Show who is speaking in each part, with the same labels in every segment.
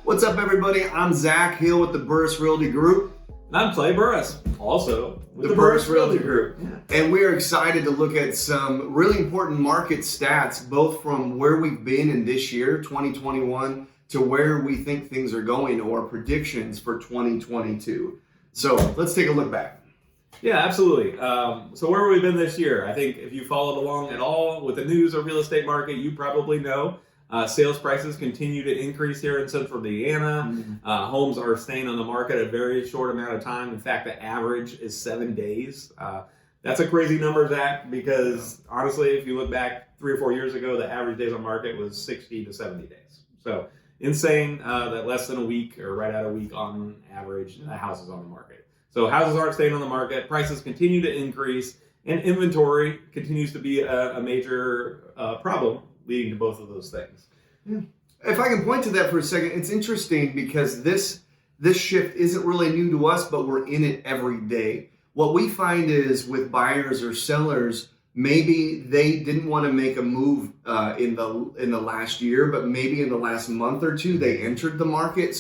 Speaker 1: What's up, everybody? I'm Zach Hill with the Burris Realty Group.
Speaker 2: And I'm Clay Burris, also with
Speaker 1: the Burris Realty Group. Yeah. And we're excited to look at some really important market stats, both from where we've been in this year, 2021, to where we think things are going or predictions for 2022. So let's take a look back.
Speaker 2: Yeah, absolutely. So where have we been this year? I think if you followed along at all with the news or real estate market, you probably know sales prices continue to increase here in Central Indiana. Homes are staying on the market a very short amount of time. In fact, the average is 7 days. That's a crazy number, Zach, because honestly, if you look back 3 or 4 years ago, the average days on market was 60 to 70 days. So insane that less than a week or right at a week on average, a house is on the market. So houses aren't staying on the market, prices continue to increase, and inventory continues to be a major problem, leading to both of those things.
Speaker 1: Yeah. If I can point to that for a second, it's interesting because this shift isn't really new to us, but we're in it every day. What we find is with buyers or sellers, maybe they didn't want to make a move in the last year, but maybe in the last month or two they entered the market.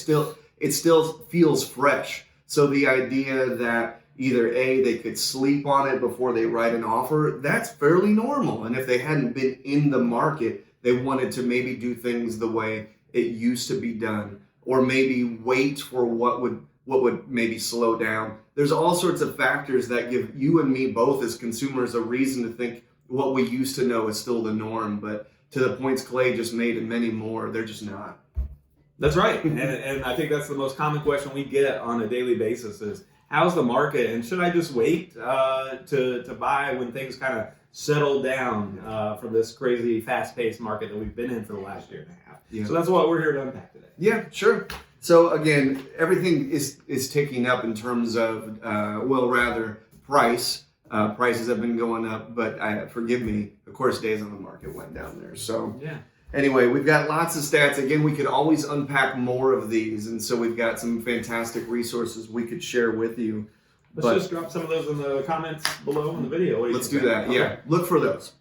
Speaker 1: It still feels fresh. So the idea that either A, they could sleep on it before they write an offer, that's fairly normal. And if they hadn't been in the market, they wanted to maybe do things the way it used to be done, or maybe wait for what would maybe slow down. There's all sorts of factors that give you and me both as consumers a reason to think what we used to know is still the norm. But to the points Clay just made and many more, they're just not.
Speaker 2: That's right. And I think that's the most common question we get on a daily basis is, how's the market? And should I just wait to buy when things kind of settle down from this crazy fast-paced market that we've been in for the last year and a half? Yeah. So that's what we're here to unpack today.
Speaker 1: Yeah, sure. So again, everything is ticking up in terms of, price. Prices have been going up, but forgive me, of course, days on the market went down there. So yeah. Anyway, we've got lots of stats. Again, we could always unpack more of these, and so we've got some fantastic resources we could share with you.
Speaker 2: Let's just drop some of those in the comments below in the video.
Speaker 1: Let's do that. Okay. Yeah, look for those.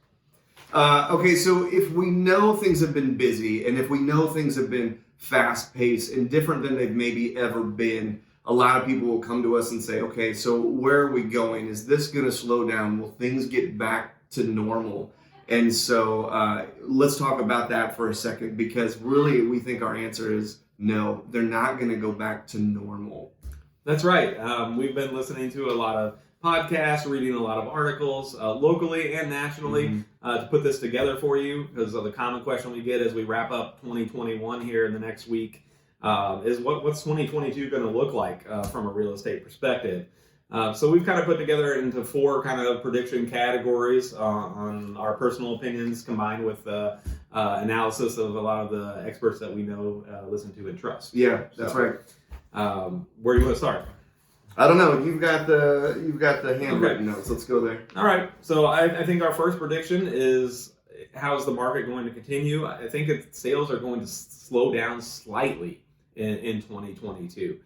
Speaker 1: Okay, so if we know things have been busy, and if we know things have been fast-paced and different than they've maybe ever been, a lot of people will come to us and say, okay, so where are we going? Is this going to slow down? Will things get back to normal? And so let's talk about that for a second, because really we think our answer is no, they're not going to go back to normal.
Speaker 2: That's right. We've been listening to a lot of podcasts, reading a lot of articles locally and nationally to put this together for you, because the common question we get as we wrap up 2021 here in the next week is what's 2022 going to look like from a real estate perspective? So we've kind of put together into 4 kind of prediction categories on our personal opinions combined with analysis of a lot of the experts that we know, listen to, and trust.
Speaker 1: Yeah, that's right.
Speaker 2: Where do you want to start?
Speaker 1: I don't know. You've got the handwritten notes. Let's go there.
Speaker 2: All right. So I think our first prediction is, how's the market going to continue? I think sales are going to slow down slightly in 2022.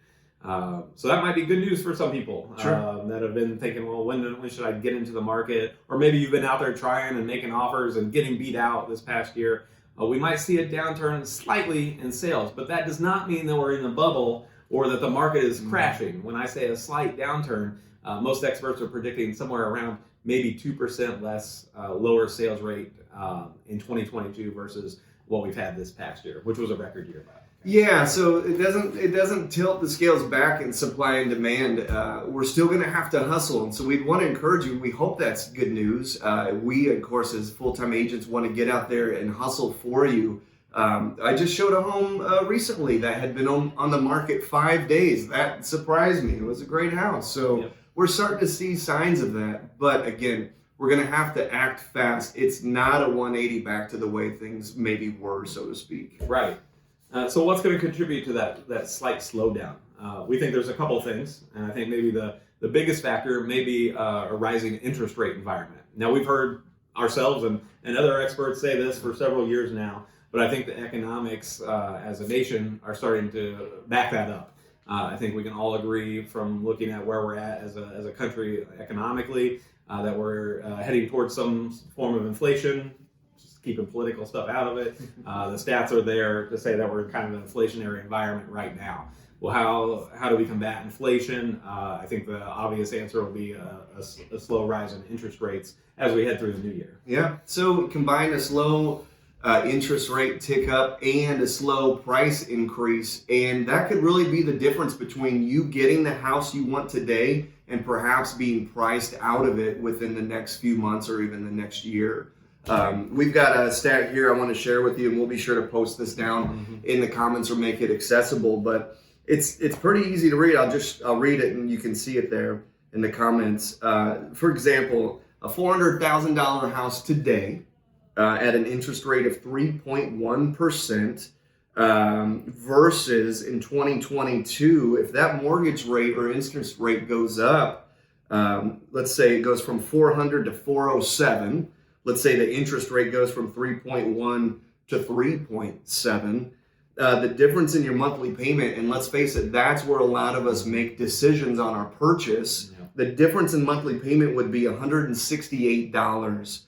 Speaker 2: So that might be good news for some people that have been thinking, well, when should I get into the market? Or maybe you've been out there trying and making offers and getting beat out this past year. We might see a downturn slightly in sales, but that does not mean that we're in a bubble or that the market is crashing. When I say a slight downturn, most experts are predicting somewhere around maybe 2% less lower sales rate in 2022 versus what we've had this past year, which was a record year.
Speaker 1: Yeah, so it doesn't tilt the scales back in supply and demand. We're still going to have to hustle, and so we want to encourage you. We hope that's good news. We, of course, as full-time agents, want to get out there and hustle for you. I just showed a home recently that had been on the market 5 days. That surprised me. It was a great house. So We're starting to see signs of that. But again, we're going to have to act fast. It's not a 180 back to the way things maybe were, so to speak.
Speaker 2: Right. So what's going to contribute to that slight slowdown? We think there's a couple things, and I think maybe the biggest factor may be a rising interest rate environment. Now, we've heard ourselves and other experts say this for several years now, but I think the economics as a nation are starting to back that up. I think we can all agree from looking at where we're at as a country economically that we're heading towards some form of inflation, keeping political stuff out of it. The stats are there to say that we're in kind of an inflationary environment right now. Well, how do we combat inflation? I think the obvious answer will be a slow rise in interest rates as we head through the new year.
Speaker 1: Yeah. So combine a slow interest rate tick up and a slow price increase, and that could really be the difference between you getting the house you want today and perhaps being priced out of it within the next few months or even the next year. We've got a stat here I want to share with you, and we'll be sure to post this down in the comments or make it accessible, but it's pretty easy to read. I'll read it and you can see it there in the comments. For example, a $400,000 house today at an interest rate of 3.1% versus in 2022, if that mortgage rate or interest rate goes up, let's say it goes from 400 to 407, let's say the interest rate goes from 3.1 to 3.7, the difference in your monthly payment, and let's face it, that's where a lot of us make decisions on our purchase. Yeah. The difference in monthly payment would be $168.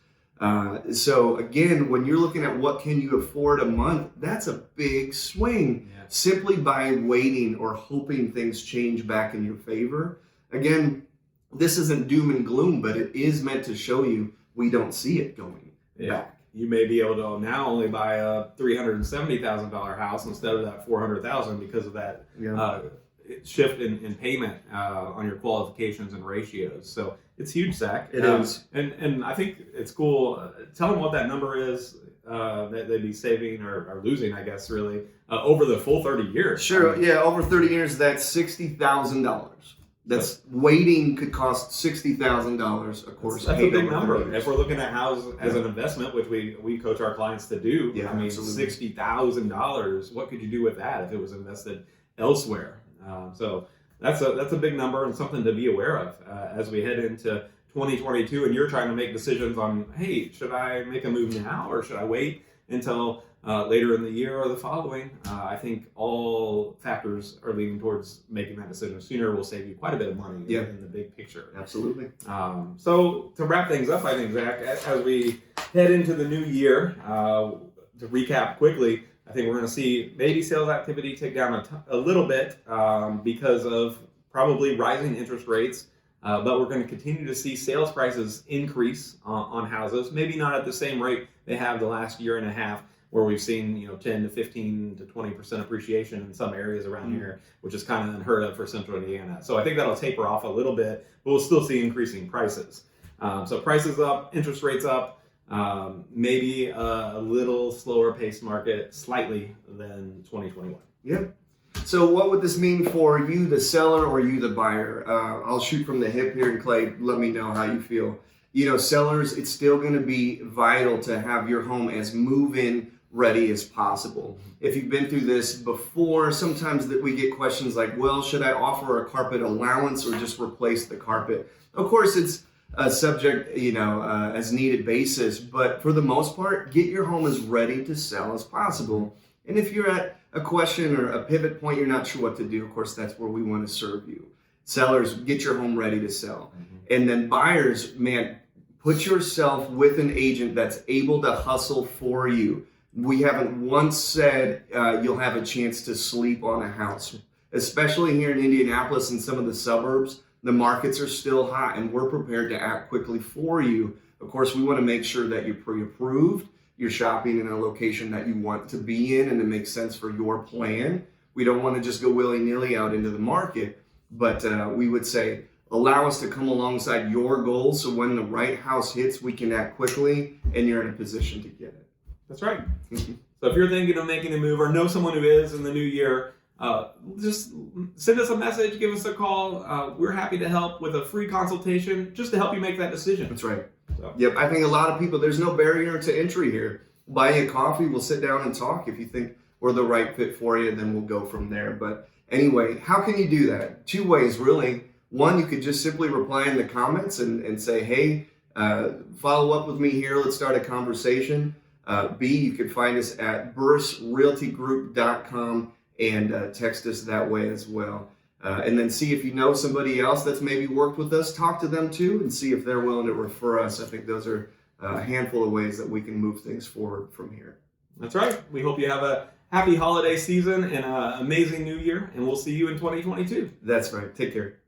Speaker 1: So again, when you're looking at what can you afford a month, that's a big swing simply by waiting or hoping things change back in your favor. Again, this isn't doom and gloom, but it is meant to show you we don't see it going back.
Speaker 2: You may be able to now only buy a $370,000 house instead of that $400,000 because of that shift in payment on your qualifications and ratios. So it's huge, Zac.
Speaker 1: It is.
Speaker 2: And I think it's cool. Tell them what that number is that they'd be saving or losing, I guess, really, over the full 30 years.
Speaker 1: Sure. Over 30 years, that's $60,000. That's waiting could cost $60,000, of course.
Speaker 2: That's a big number. If we're looking at houses as an investment, which we coach our clients to do,
Speaker 1: absolutely.
Speaker 2: $60,000. What could you do with that if it was invested elsewhere? So that's a big number and something to be aware of as we head into 2022. And you're trying to make decisions on, hey, should I make a move now or should I wait until later in the year or the following? I think all factors are leaning towards making that decision sooner will save you quite a bit of money in the big picture.
Speaker 1: Absolutely.
Speaker 2: So to wrap things up, I think, Zac, as we head into the new year, to recap quickly, I think we're going to see maybe sales activity tick down a little bit because of probably rising interest rates, but we're going to continue to see sales prices increase on houses, maybe not at the same rate they have the last year and a half, where we've seen 10 to 15 to 20% appreciation in some areas around here, which is kind of unheard of for Central Indiana. So I think that'll taper off a little bit, but we'll still see increasing prices. So prices up, interest rates up, maybe a little slower paced market slightly than 2021.
Speaker 1: Yep. So what would this mean for you, the seller, or you, the buyer? I'll shoot from the hip here, and Clay, let me know how you feel. Sellers, it's still going to be vital to have your home as move-in ready as possible. If you've been through this before, sometimes that we get questions like, well, should I offer a carpet allowance or just replace the carpet? Of course, it's a subject, as needed basis, but for the most part, get your home as ready to sell as possible. And if you're at a question or a pivot point, you're not sure what to do, of course, that's where we want to serve you. Sellers, get your home ready to sell. And then buyers, man, put yourself with an agent that's able to hustle for you. We haven't once said you'll have a chance to sleep on a house, especially here in Indianapolis and some of the suburbs. The markets are still hot, and we're prepared to act quickly for you. Of course, we want to make sure that you're pre-approved, you're shopping in a location that you want to be in and it makes sense for your plan. We don't want to just go willy-nilly out into the market, but we would say, allow us to come alongside your goals so when the right house hits, we can act quickly and you're in a position to get it.
Speaker 2: That's right. So if you're thinking of making a move or know someone who is in the new year, just send us a message, give us a call. We're happy to help with a free consultation just to help you make that decision.
Speaker 1: That's right. So. Yep, I think a lot of people, there's no barrier to entry here. Buy you a coffee, we'll sit down and talk. If you think we're the right fit for you, then we'll go from there. But anyway, how can you do that? Two ways, really. One, you could just simply reply in the comments and say, hey, follow up with me here. Let's start a conversation. B, you could find us at burstrealtygroup.com and text us that way as well. And then see if you know somebody else that's maybe worked with us. Talk to them too and see if they're willing to refer us. I think those are a handful of ways that we can move things forward from here.
Speaker 2: That's right. We hope you have a happy holiday season and an amazing new year, and we'll see you in 2022.
Speaker 1: That's right. Take care.